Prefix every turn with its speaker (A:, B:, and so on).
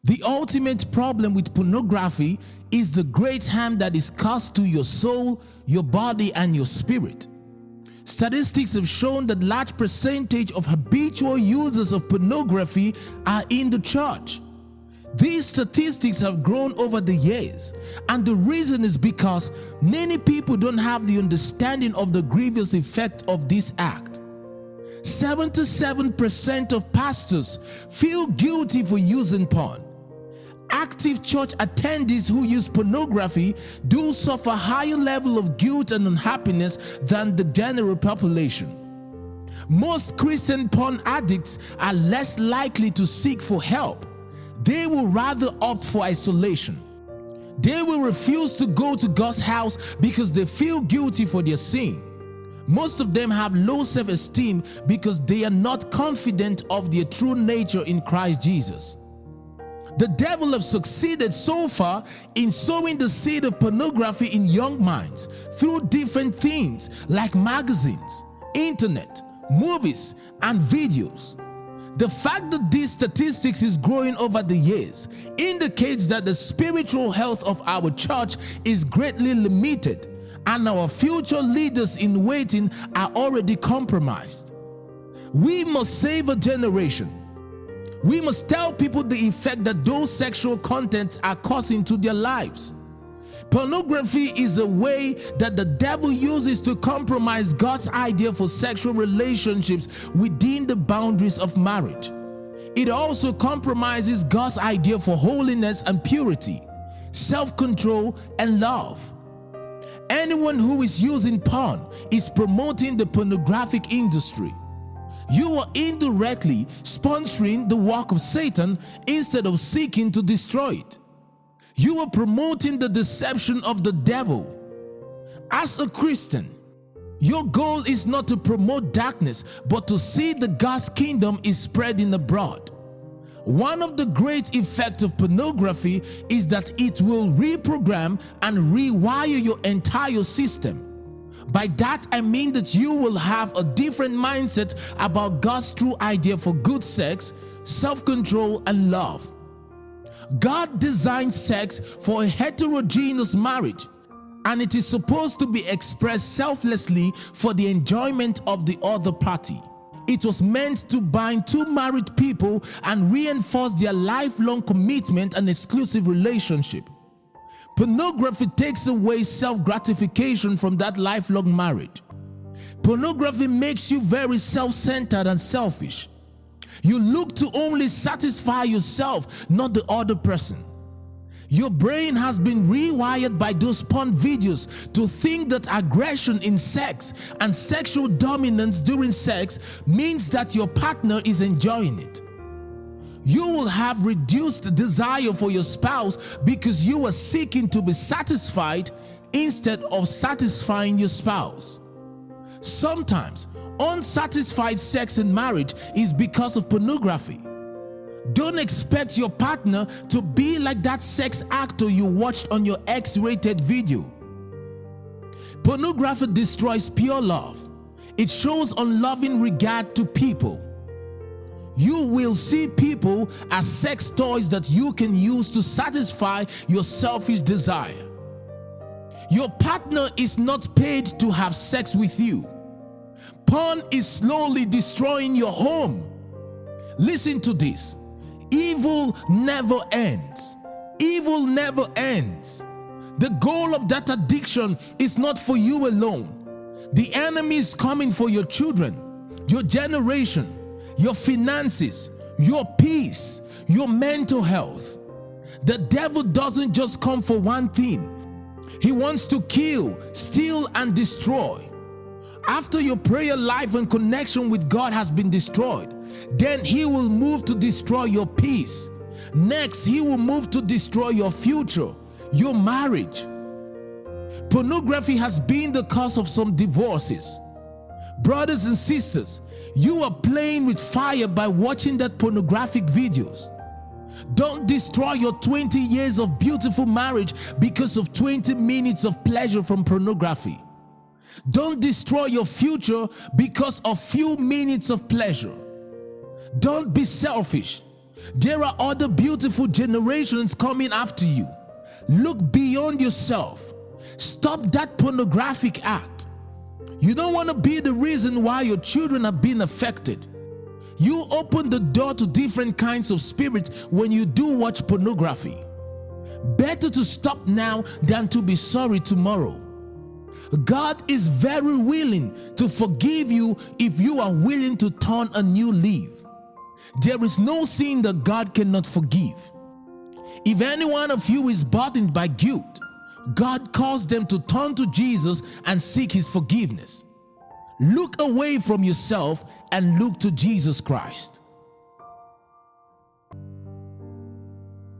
A: The ultimate problem with pornography is the great harm that is caused to your soul, your body, and your spirit. Statistics have shown that large percentage of habitual users of pornography are in the church. These statistics have grown over the years, and the reason is because many people don't have the understanding of the grievous effect of this act. 77% of pastors feel guilty for using porn. Active church attendees who use pornography do suffer a higher level of guilt and unhappiness than the general population. Most Christian porn addicts are less likely to seek for help. They will rather opt for isolation. They will refuse to go to God's house because they feel guilty for their sin. Most of them have low self-esteem because they are not confident of their true nature in Christ Jesus. The devil has succeeded so far in sowing the seed of pornography in young minds through different things like magazines, internet, movies, and videos. The fact that these statistics is growing over the years indicates that the spiritual health of our church is greatly limited, and our future leaders in waiting are already compromised. We must save a generation. We must tell people the effect that those sexual contents are causing to their lives. Pornography is a way that the devil uses to compromise God's idea for sexual relationships within the boundaries of marriage. It also compromises God's idea for holiness and purity, self-control, and love. Anyone who is using porn is promoting the pornographic industry. You are indirectly sponsoring the work of Satan instead of seeking to destroy it. You are promoting the deception of the devil. As a Christian, your goal is not to promote darkness, but to see that God's kingdom is spreading abroad. One of the great effects of pornography is that it will reprogram and rewire your entire system. By that I mean that you will have a different mindset about God's true idea for good sex, self-control, and love. God designed sex for a heterogeneous marriage, and it is supposed to be expressed selflessly for the enjoyment of the other party. It was meant to bind two married people and reinforce their lifelong commitment and exclusive relationship. Pornography takes away self-gratification from that lifelong marriage. Pornography makes you very self-centered and selfish. You look to only satisfy yourself, not the other person. Your brain has been rewired by those porn videos to think that aggression in sex and sexual dominance during sex means that your partner is enjoying it. You will have reduced desire for your spouse because you are seeking to be satisfied instead of satisfying your spouse. Sometimes, unsatisfied sex in marriage is because of pornography. Don't expect your partner to be like that sex actor you watched on your X-rated video. Pornography destroys pure love. It shows unloving regard to people. You will see people as sex toys that you can use to satisfy your selfish desire. Your partner is not paid to have sex with you. Porn is slowly destroying your home. Listen to this. Evil never ends. Evil never ends. The goal of that addiction is not for you alone. The enemy is coming for your children, your generation, your finances, your peace, your mental health. The devil doesn't just come for one thing. He wants to kill, steal, and destroy. After your prayer life and connection with God has been destroyed, then he will move to destroy your peace. Next, he will move to destroy your future, your marriage. Pornography has been the cause of some divorces. Brothers and sisters, you are playing with fire by watching that pornographic videos. Don't destroy your 20 years of beautiful marriage because of 20 minutes of pleasure from pornography. Don't destroy your future because of few minutes of pleasure. Don't be selfish. There are other beautiful generations coming after you. Look beyond yourself. Stop that pornographic act. You don't want to be the reason why your children are being affected. You open the door to different kinds of spirits when you do watch pornography. Better to stop now than to be sorry tomorrow. God is very willing to forgive you if you are willing to turn a new leaf. There is no sin that God cannot forgive. If any one of you is burdened by guilt, God calls them to turn to Jesus and seek His forgiveness. Look away from yourself and look to Jesus Christ.